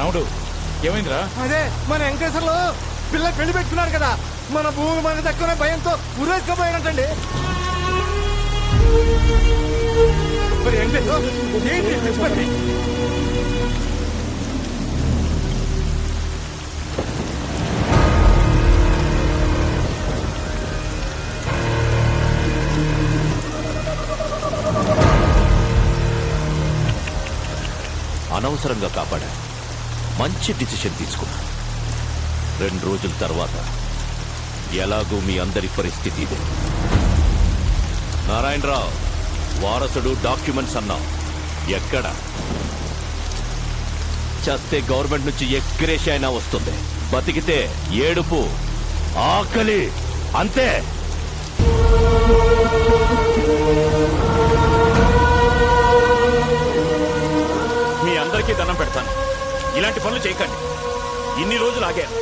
రాముడు ఏమైందిరా? అదే మన వెంకటేశ్వర్లు పిల్ల పెళ్లి పెట్టుకున్నాడు కదా, మన భూమి మన దక్కునే భయంతో ఉరేసుకుపోయాడంటండి. అనవసరంగా కాపాడా. మంచి డిసిషన్ తీసుకున్నా. 2 రోజుల తర్వాత ఎలాగూ మీ అందరి పరిస్థితి ఇదే. నారాయణరావు వారసుడు డాక్యుమెంట్స్ అన్నావు, ఎక్కడ? చస్తే గవర్నమెంట్ నుంచి ఎక్స్గ్రేషియా అయినా వస్తుంది, బతికితే ఏడుపు ఆకలి అంతే. మీ అందరికీ దండం పెడతాను, ఇలాంటి పనులు చేయకండి. ఇన్ని రోజులు ఆగారు,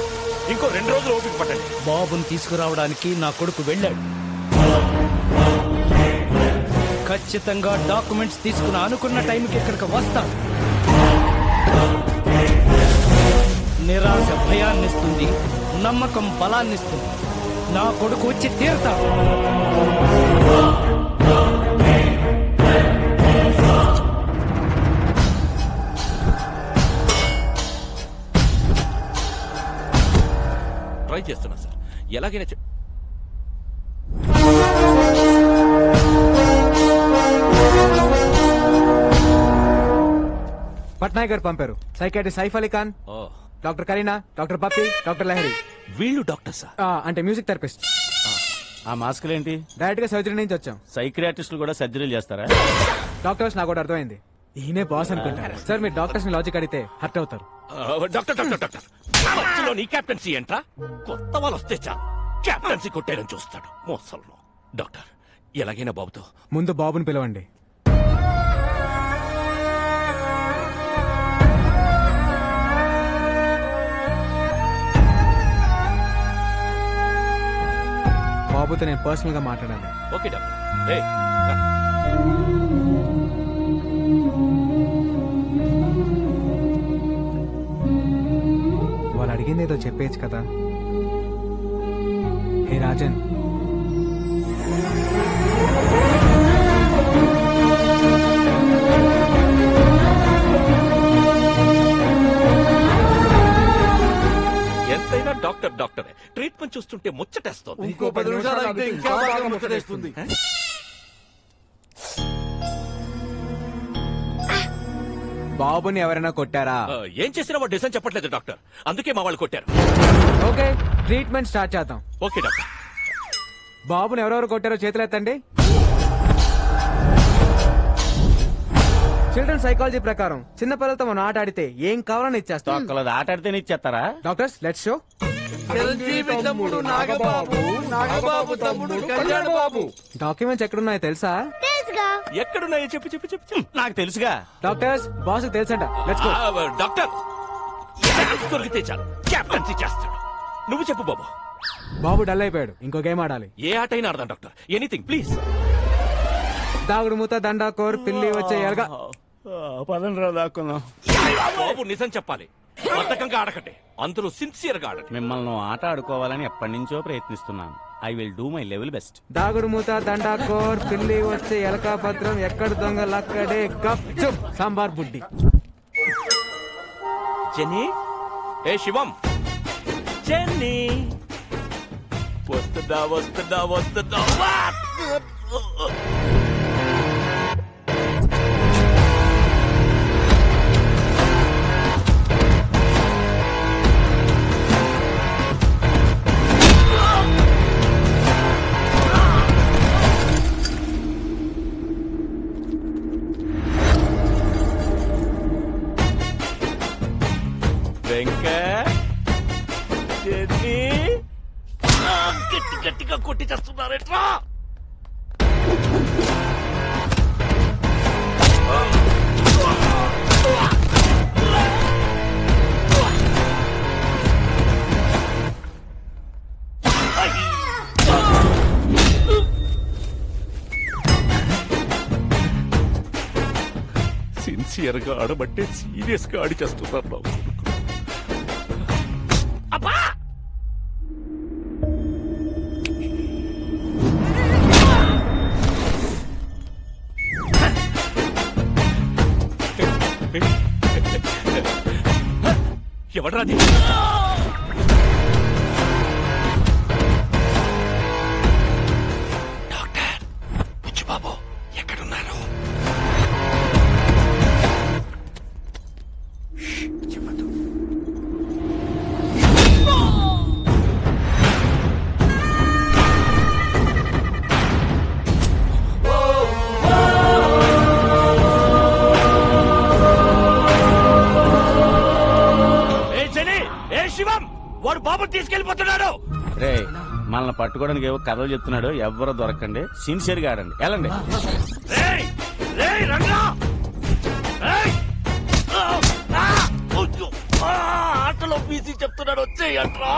ఇంకో 2 రోజులు ఓపిక పట్టండి. బాబుని తీసుకురావడానికి నా కొడుకు వెళ్ళాడు. ఖచ్చితంగా డాక్యుమెంట్స్ తీసుకుని అనుకున్న టైంకి ఇక్కడికి వస్తాడు. నిరాశ భయాన్నిస్తుంది, నమ్మకం బలాన్నిస్తుంది. నా కొడుకు వచ్చి తీరుతాడు. ట్రై చేస్తున్నా సార్, ఎలాగైనా పట్నాయక్ గారు పంపారు. Psychiatrist Saif Ali Khan, doctor Kareena, doctor Pappi, doctor Lahari. వీళ్ళు డాక్టర్ సార్? అంటే మ్యూజిక్ థెరపిస్ట్. ఆ మాస్కులు ఏంటి? డైరెక్ట్ గా సర్జరీ నుంచి వచ్చాం. సైక్రియాటిస్టులు కూడా సర్జరీలు చేస్తారా? డాక్టర్స్ నాకు కూడా అర్థమైంది, ఈయనే బాస్ అనుకుంటారు. సార్ మీరు డాక్టర్స్ ని లాజిక్ అడిగితే హర్ట్ అవుతారు. డాక్టర్ డాక్టర్ డాక్టర్ మధ్యలో నీ క్యాప్టెన్సీ ఏంట్రా? కొత్త వాళ్ళు వస్తే చాలు క్యాప్టెన్సీ కొట్టేయడం చూస్తాడు మోసల్లో. డాక్టర్ ఎలాగైనా బాబుతో ముందు బాబుని పిలవండి. బాబుతో నేను పర్సనల్ గా మాట్లాడాలి. Okay doctor. ఏయ్, రా. వాళ్ళు అడిగింది ఏదో చెప్పేయచ్చు కదా. హే రాజన్, ఎంతైనా డాక్టర్ డాక్టరే. ట్రీట్మెంట్ చూస్తుంటే ముచ్చటేస్తోంది. ఇంకో 10 నిమిషాలు అయితే ఇంకా బాగా ముచ్చటేస్తుంది. బాబుని ఎవరైనా కొట్టారా? ఏం చేసినా వాడు డిసైన్ చెప్పట్లేదు డాక్టర్, అందుకే మా వాళ్ళు కొట్టారు. ఓకే, ట్రీట్మెంట్ స్టార్ట్ చేద్దాం. Okay doctor. బాబుని ఎవరెవరు కొట్టారో చేతులు ఎత్తండి. చిల్డ్రన్ సైకాలజీ ప్రకారం చిన్న పిల్లలతో మనం ఆట ఆడితే ఏం కావాలని ఇచ్చేస్తాం. ఒక్కళ్ళది ఆట ఆడితేనే ఇచ్చేస్తారా? Doctors let's show. డాక్యుమెంట్స్ ఎక్కడున్నాయో తెలుసా? ఎక్కడున్నాయో చెప్పు చెప్పు చెప్పు. నాకు తెలుసుగా. డాక్టర్స్ బాస్ తెలుసంట. Let's go. డాక్టర్ దొరికితే చాలు క్యాప్టెన్సీ చేస్తాడు. నువ్వు చెప్పు బాబు. బాబు డల్ అయిపోయాడు, ఇంకో గేమ్ ఆడాలి. ఏ ఆట అయినా ఆడదాం డాక్టర్, ఎనీథింగ్ ప్లీజ్. దాగుడు మూత, దండాకోర్, పిల్లి వచ్చే ఎలగా. పదండ్రా దాక్కున్నాం. బాబు నిజం చెప్పాలి, బద్ధకంగా ఆడకండి, అందరూ సిన్సియర్ గా ఆడండి. మిమ్మల్ని ఆట ఆడుకోవాలని ఎప్పటి నుంచో ప్రయత్నిస్తున్నాను. I will do my level best. దాగుడు మూత, దండాకోర్, పిల్లి వచ్చే ఎలకా భద్రం, ఎక్కడ దొంగలక్కడే గప్ చుప్ సాంబార్ బుడ్డి. జెన్నీ, ఏ శివం, జెన్నీ వస్తుందా వస్తుందా వస్తుందా? గట్టి గట్టిగా కొట్టి చేస్తున్నారేట్రా? సిన్సియర్ గా ఆడబట్టే సీరియస్ గా ఆడి చేస్తున్నారు. అబ్బా ఎవడ్రాది? డాక్టర్ బుచ్చిబాబు ఎక్కడున్నారు? చెప్పదు. శివం వాడు బాబు తీసుకెళ్లిపోతున్నాడు. రే మనల్ని పట్టుకోవడానికి ఏవో కథలు చెప్తున్నాడు. ఎవ్వరూ దొరకండి, సిన్సియర్ గా ఆడండి. వెళ్ళండి. ఆటలో పీసీ చెప్తున్నాడు, వచ్చేయంట్రా.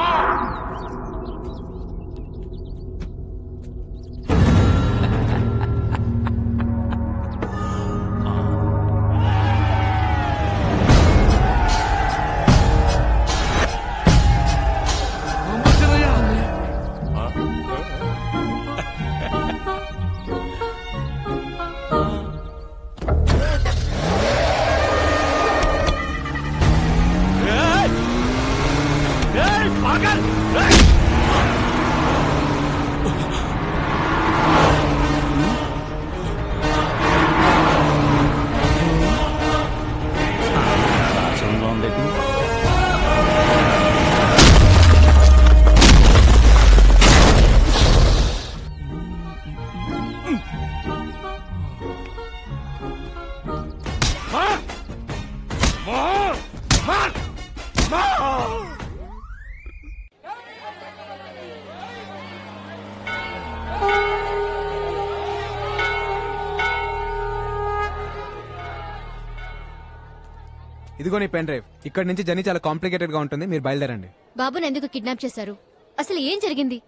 ఇదిగో నీ పెన్ డ్రైవ్. ఇక్కడ నుంచి జర్నీ చాలా కాంప్లికేటెడ్ గా ఉంటుంది, మీరు బయలుదేరండి. బాబుని ఎందుకు కిడ్నాప్ చేశారు? అసలు ఏం జరిగింది?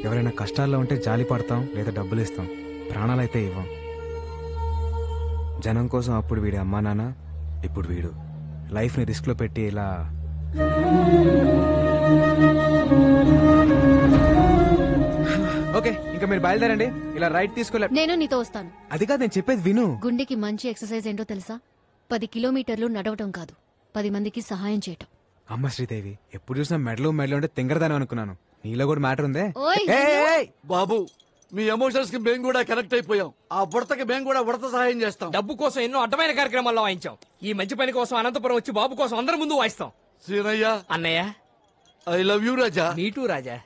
ఎవరైనా కష్టాల్లో ఉంటే జాలి పడతాం, లేదా డబ్బులు ఇస్తాం, ప్రాణాలైతే ఇవ్వం. జనం కోసం అప్పుడు వీడి అమ్మా నాన్న, ఇప్పుడు వీడు లైఫ్ ని రిస్క్ లో పెట్టి ఇలా. ఓకే, ఇంకా మీరు బయలుదేరండి. ఇలా రైట్ తీసుకోలే. నేను నీతో వస్తాను. అది కాదు, నేను చెప్పేది విను. గుండెకి మంచి ఎక్సర్సైజ్ ఏంటో తెలుసా? 10 కిలోమీటర్లు నడవటం కాదు, 10 మందికి సహాయం చేయటం. అమ్మ శ్రీదేవి, ఎప్పుడు చూసినా మెడలు ఉంటే తింగరదాని అనుకున్నాను. నీలో కూడా మ్యాటర్ ఉందే. ఓయ్, బాబు, మీ ఎమోషన్స్ కి మేము కూడా కనెక్ట్ అయిపోయాం. ఆ బుడతకి మేము కూడా ఉడత సహాయం చేస్తాం. డబ్బు కోసం ఎన్నో అడ్డమైన కార్యక్రమాల్లో వాయించాం. ఈ మంచి పని కోసం అనంతపురం వచ్చి బాబు కోసం అందరి ముందు వాయిస్తాం. సీనయ్య, అన్నయ్య, I love you Raja. Me too Raja.